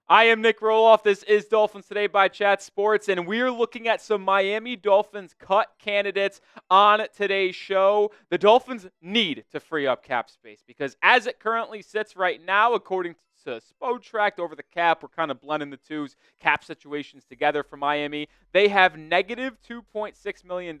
I am Nic Rohloff. This is Dolphins Today by Chat Sports, and we're looking at some Miami Dolphins cut candidates on today's show. The Dolphins need to free up cap space because as it currently sits right now, according to Spotrac over the cap, we're kind of blending the two cap situations together for Miami. They have negative $2.6 million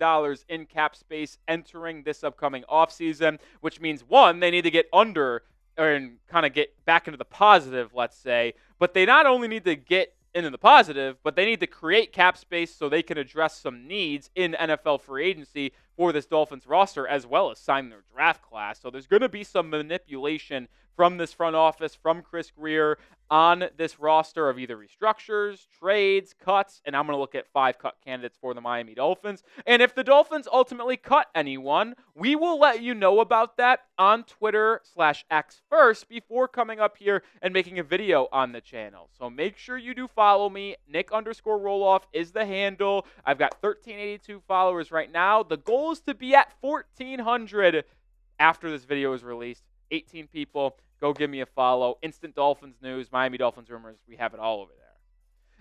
in cap space entering this upcoming offseason, which means, one, they need to get under and kind of get back into the positive, let's say. But they not only need to get into the positive, but they need to create cap space so they can address some needs in NFL free agency for this Dolphins roster, as well as sign their draft class. So there's going to be some manipulation from this front office, from Chris Grier, on this roster of either restructures, trades, cuts, and I'm going to look at 5 cut candidates for the Miami Dolphins. And if the Dolphins ultimately cut anyone, we will let you know about that on Twitter/X first before coming up here and making a video on the channel. So make sure you do follow me. Nic_Rohloff is the handle. I've got 1,382 followers right now. The goal is to be at 1,400 after this video is released. 18 people. Go give me a follow. Instant Dolphins news, Miami Dolphins rumors. We have it all over there.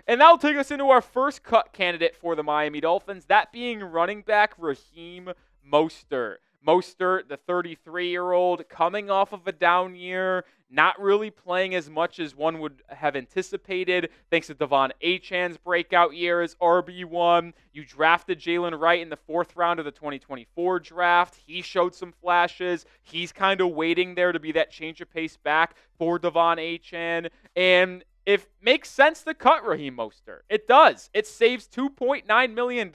And that'll take us into our first cut candidate for the Miami Dolphins, that being running back Raheem Mostert. Mostert, the 33-year-old, coming off of a down year, not really playing as much as one would have anticipated, thanks to Devon Achan's breakout year as RB1. You drafted Jalen Wright in the 4th round of the 2024 draft. He showed some flashes. He's kind of waiting there to be that change of pace back for Devon Achan. And it makes sense to cut Raheem Mostert. It does. It saves $2.9 million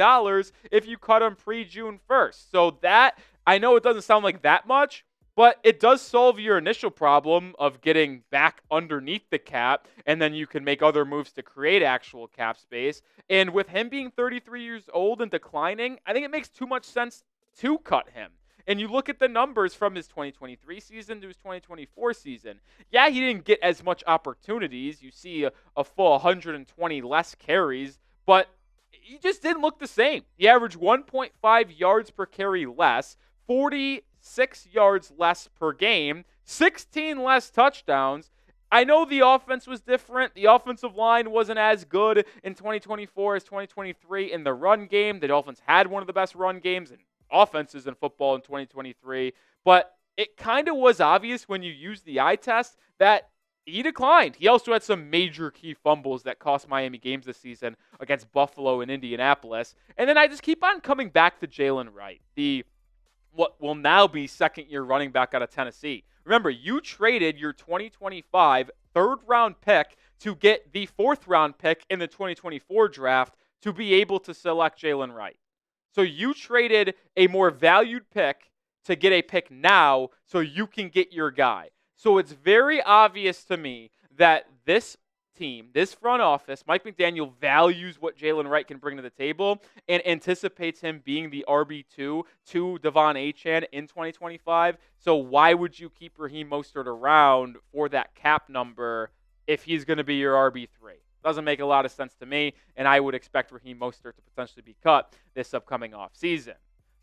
if you cut him pre-June 1st. So that, I know it doesn't sound like that much, but it does solve your initial problem of getting back underneath the cap, and then you can make other moves to create actual cap space. And with him being 33 years old and declining, I think it makes too much sense to cut him. And you look at the numbers from his 2023 season to his 2024 season. Yeah, he didn't get as much opportunities. You see a full 120 less carries, but he just didn't look the same. He averaged 1.5 yards per carry less, 46 yards less per game, 16 less touchdowns. I know the offense was different. The offensive line wasn't as good in 2024 as 2023 in the run game. The Dolphins had one of the best run games and offenses in football in 2023. But it kind of was obvious when you used the eye test that he declined. He also had some major key fumbles that cost Miami games this season against Buffalo and Indianapolis. And then I just keep on coming back to Jalen Wright, what will now be second-year running back out of Tennessee. Remember, you traded your 2025 third-round pick to get the 4th-round pick in the 2024 draft to be able to select Jalen Wright. So you traded a more valued pick to get a pick now so you can get your guy. So it's very obvious to me that this team, this front office, Mike McDaniel values what Jalen Wright can bring to the table and anticipates him being the RB2 to Devon Achan in 2025. So why would you keep Raheem Mostert around for that cap number if he's going to be your RB3? Doesn't make a lot of sense to me, and I would expect Raheem Mostert to potentially be cut this upcoming offseason.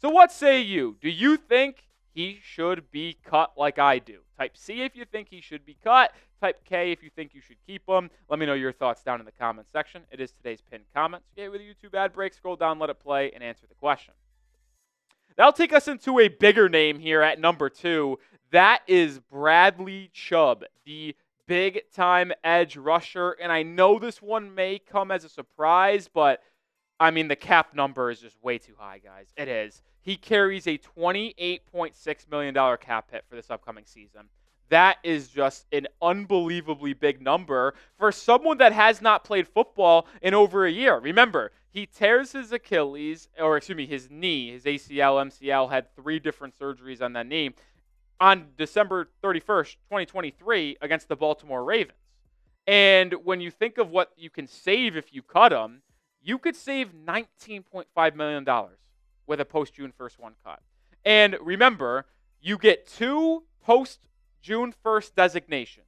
So what say you? Do you think he should be cut like I do? Type C if you think he should be cut. Type K if you think you should keep him. Let me know your thoughts down in the comment section. It is today's pinned comment. So get with the YouTube ad break, scroll down, let it play, and answer the question. That'll take us into a bigger name here at number 2. That is Bradley Chubb, the big-time edge rusher. And I know this one may come as a surprise, but, I mean, the cap number is just way too high, guys. It is. He carries a $28.6 million cap hit for this upcoming season. That is just an unbelievably big number for someone that has not played football in over a year. Remember, he tears his Achilles, or excuse me, his knee, his ACL, MCL, had 3 different surgeries on that knee on December 31st, 2023 against the Baltimore Ravens. And when you think of what you can save if you cut him, you could save $19.5 million with a post-June 1st one cut. And remember, you get 2 post-June 1st designations.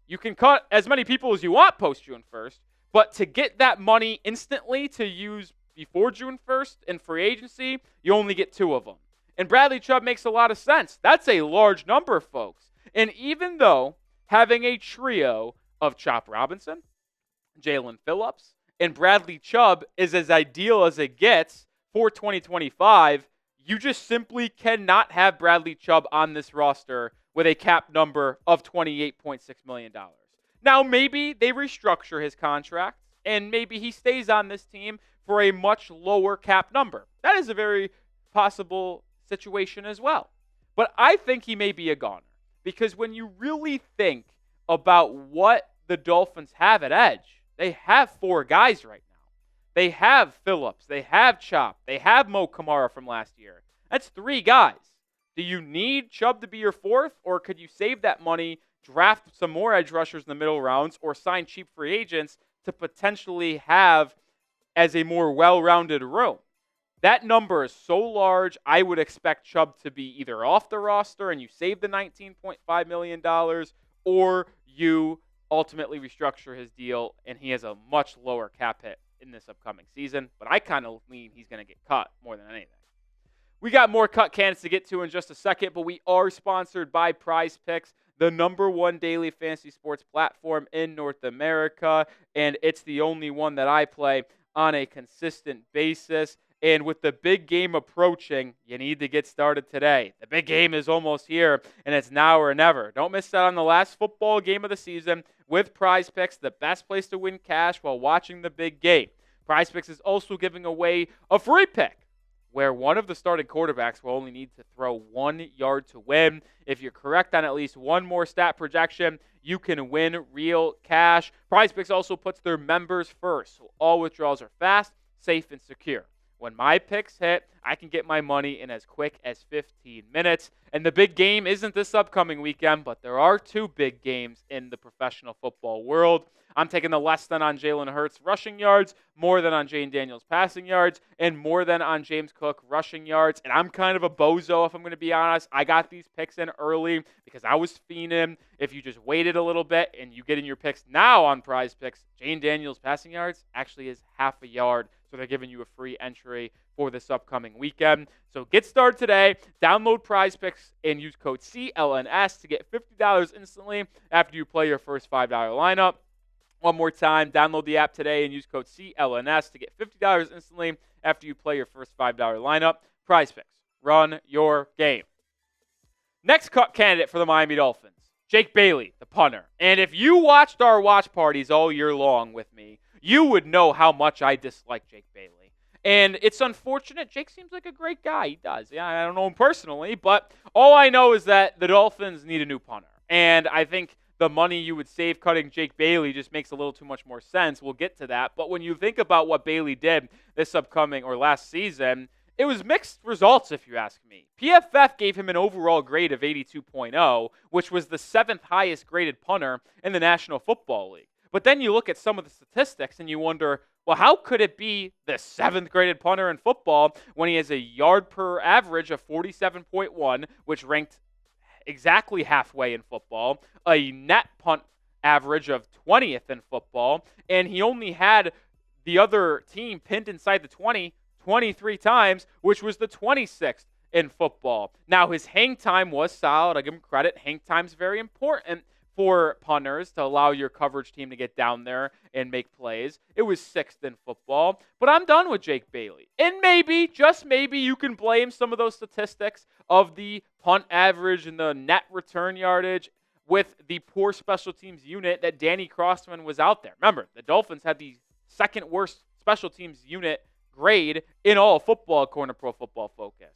You can cut as many people as you want post-June 1st, but to get that money instantly to use before June 1st in free agency, you only get 2 of them. And Bradley Chubb makes a lot of sense. That's a large number, folks. And even though having a trio of Chop Robinson, Jalen Phillips, and Bradley Chubb is as ideal as it gets for 2025. You just simply cannot have Bradley Chubb on this roster with a cap number of $28.6 million. Now, maybe they restructure his contract, and maybe he stays on this team for a much lower cap number. That is a very possible situation as well. But I think he may be a goner, because when you really think about what the Dolphins have at edge, they have 4 guys right now. They have Phillips, they have Chop, they have Mo Kamara from last year. That's 3 guys. Do you need Chubb to be your 4th, or could you save that money, draft some more edge rushers in the middle rounds, or sign cheap free agents to potentially have as a more well-rounded room? That number is so large, I would expect Chubb to be either off the roster and you save the $19.5 million, or you ultimately restructure his deal and he has a much lower cap hit in this upcoming season. But I kind of lean he's going to get cut more than anything. We got more cut candidates to get to in just a second, but we are sponsored by Prize Picks, the #1 daily fantasy sports platform in North America, and it's the only one that I play on a consistent basis. And with the big game approaching, you need to get started today. The big game is almost here, and it's now or never. Don't miss out on the last football game of the season with Prize Picks, the best place to win cash while watching the big game. Prize Picks is also giving away a free pick, where one of the starting quarterbacks will only need to throw 1 yard to win. If you're correct on at least one more stat projection, you can win real cash. Prize Picks also puts their members first, so all withdrawals are fast, safe, and secure. When my picks hit, I can get my money in as quick as 15 minutes. And the big game isn't this upcoming weekend, but there are 2 big games in the professional football world. I'm taking the less than on Jalen Hurts rushing yards, more than on Jane Daniels passing yards, and more than on James Cook rushing yards. And I'm kind of a bozo, if I'm going to be honest. I got these picks in early because I was fiending. If you just waited a little bit and you get in your picks now on Prize Picks, Jane Daniels passing yards actually is half a yard. So they're giving you a free entry for this upcoming weekend. So get started today. Download Prize Picks and use code CLNS to get $50 instantly after you play your first $5 lineup. One more time, download the app today and use code CLNS to get $50 instantly after you play your first $5 lineup. Prize Picks. Run your game. Next cut candidate for the Miami Dolphins, Jake Bailey, the punter. And if you watched our watch parties all year long with me, you would know how much I dislike Jake Bailey. And it's unfortunate. Jake seems like a great guy. He does. Yeah, I don't know him personally, but all I know is that the Dolphins need a new punter. And I think the money you would save cutting Jake Bailey just makes a little too much more sense. We'll get to that. But when you think about what Bailey did this upcoming or last season, it was mixed results, if you ask me. PFF gave him an overall grade of 82.0, which was the 7th highest graded punter in the National Football League. But then you look at some of the statistics and you wonder, well, how could it be the 7th graded punter in football when he has a yard per average of 47.1, which ranked exactly halfway in football, a net punt average of 20th in football, and he only had the other team pinned inside the 20 23 times, which was the 26th in football. Now, his hang time was solid. I give him credit. Hang time's very important for punters to allow your coverage team to get down there and make plays. It was 6th in football, but I'm done with Jake Bailey. And maybe, just maybe, you can blame some of those statistics of the punt average and the net return yardage with the poor special teams unit that Danny Crossman was out there. Remember, the Dolphins had the 2nd worst special teams unit grade in all of football according to Pro Football Focus.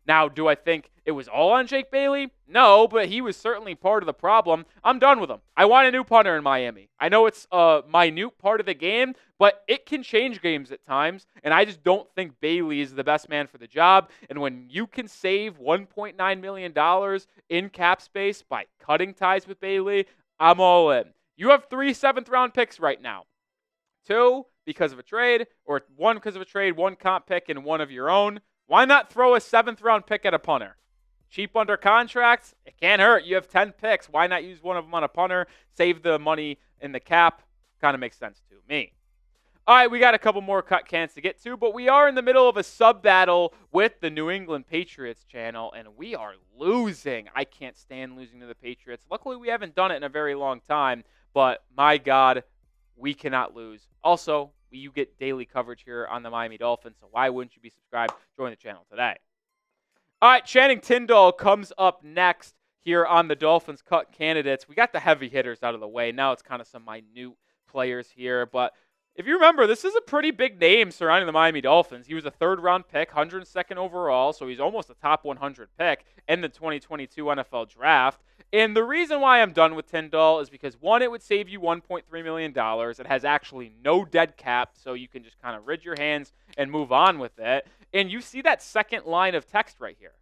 Now, do I think it was all on Jake Bailey? No, but he was certainly part of the problem. I'm done with him. I want a new punter in Miami. I know it's a minute part of the game, but it can change games at times, and I just don't think Bailey is the best man for the job. And when you can save $1.9 million in cap space by cutting ties with Bailey, I'm all in. You have 3 7th-round picks right now. 2 because of a trade, or 1 because of a trade, 1 comp pick, and 1 of your own. Why not throw a 7th-round pick at a punter? Cheap under contracts? It can't hurt. You have 10 picks. Why not use one of them on a punter? Save the money in the cap. Kind of makes sense to me. All right, we got a couple more cut cans to get to, but we are in the middle of a sub-battle with the New England Patriots channel, and we are losing. I can't stand losing to the Patriots. Luckily, we haven't done it in a very long time, but my God, we cannot lose. Also, you get daily coverage here on the Miami Dolphins, so why wouldn't you be subscribed? Join the channel today. All right, Channing Tindall comes up next here on the Dolphins cut candidates. We got the heavy hitters out of the way. Now it's kind of some minute players here. But if you remember, this is a pretty big name surrounding the Miami Dolphins. He was a third-round pick, 102nd overall, so he's almost a top 100 pick in the 2022 NFL Draft. And the reason why I'm done with Tindall is because, one, it would save you $1.3 million. It has actually no dead cap, so you can just kind of rid your hands and move on with it. And you see that second line of text right here.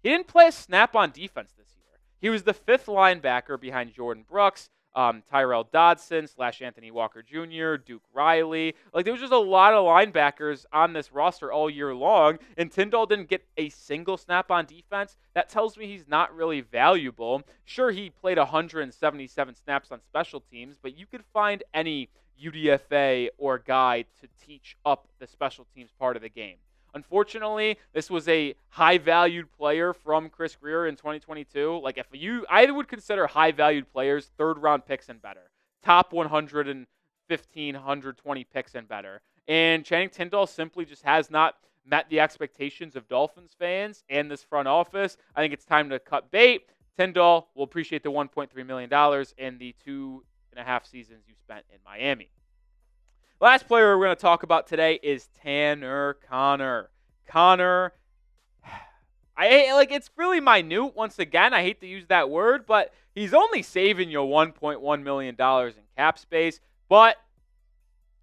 He didn't play a snap on defense this year. He was the fifth linebacker behind Jordan Brooks, Tyrell Dodson / Anthony Walker Jr., Duke Riley. Like, there was just a lot of linebackers on this roster all year long, and Tindall didn't get a single snap on defense. That tells me he's not really valuable. Sure, he played 177 snaps on special teams, but you could find any UDFA or guy to teach up the special teams part of the game. Unfortunately, this was a high-valued player from Chris Grier in 2022. Like, I would consider high-valued players third-round picks and better, top 115, 120 picks and better. And Channing Tindall simply just has not met the expectations of Dolphins fans and this front office. I think it's time to cut bait. Tindall will appreciate the $1.3 million and the 2.5 seasons you spent in Miami. Last player we're going to talk about today is Tanner Conner. Conner, it's really minute. Once again, I hate to use that word, but he's only saving you $1.1 million in cap space. But,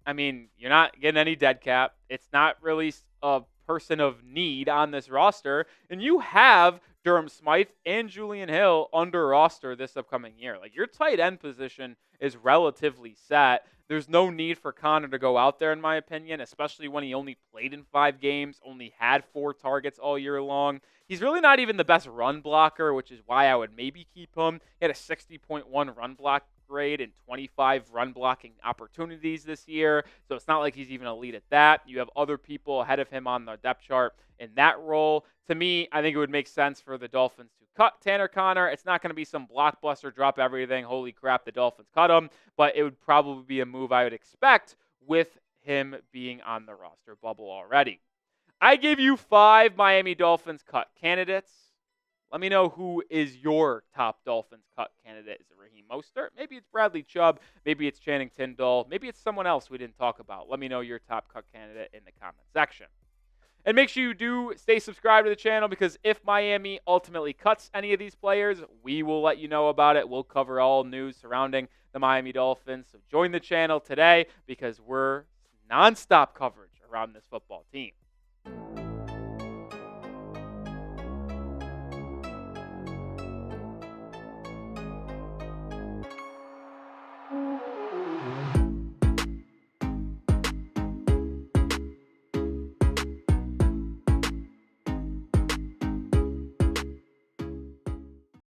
I mean, you're not getting any dead cap. It's not really a person of need on this roster. And you have Durham Smythe and Julian Hill under roster this upcoming year. Like, your tight end position is relatively set. There's no need for Conner to go out there, in my opinion, especially when he only played in 5 games, only had 4 targets all year long. He's really not even the best run blocker, which is why I would maybe keep him. He had a 60.1 run block grade and 25 run blocking opportunities this year, so it's not like he's even elite at that. You have other people ahead of him on the depth chart in that role. To me, I think it would make sense for the Dolphins to cut Tanner Conner. It's not going to be some blockbuster, drop everything, holy crap, the Dolphins cut him, but it would probably be a move I would expect with him being on the roster bubble already. I give you 5 Miami Dolphins cut candidates. Let me know who is your top Dolphins cut candidate. Is it Raheem Mostert? Maybe it's Bradley Chubb. Maybe it's Channing Tindall. Maybe it's someone else we didn't talk about. Let me know your top cut candidate in the comment section. And make sure you do stay subscribed to the channel, because if Miami ultimately cuts any of these players, we will let you know about it. We'll cover all news surrounding the Miami Dolphins. So join the channel today, because we're nonstop coverage around this football team.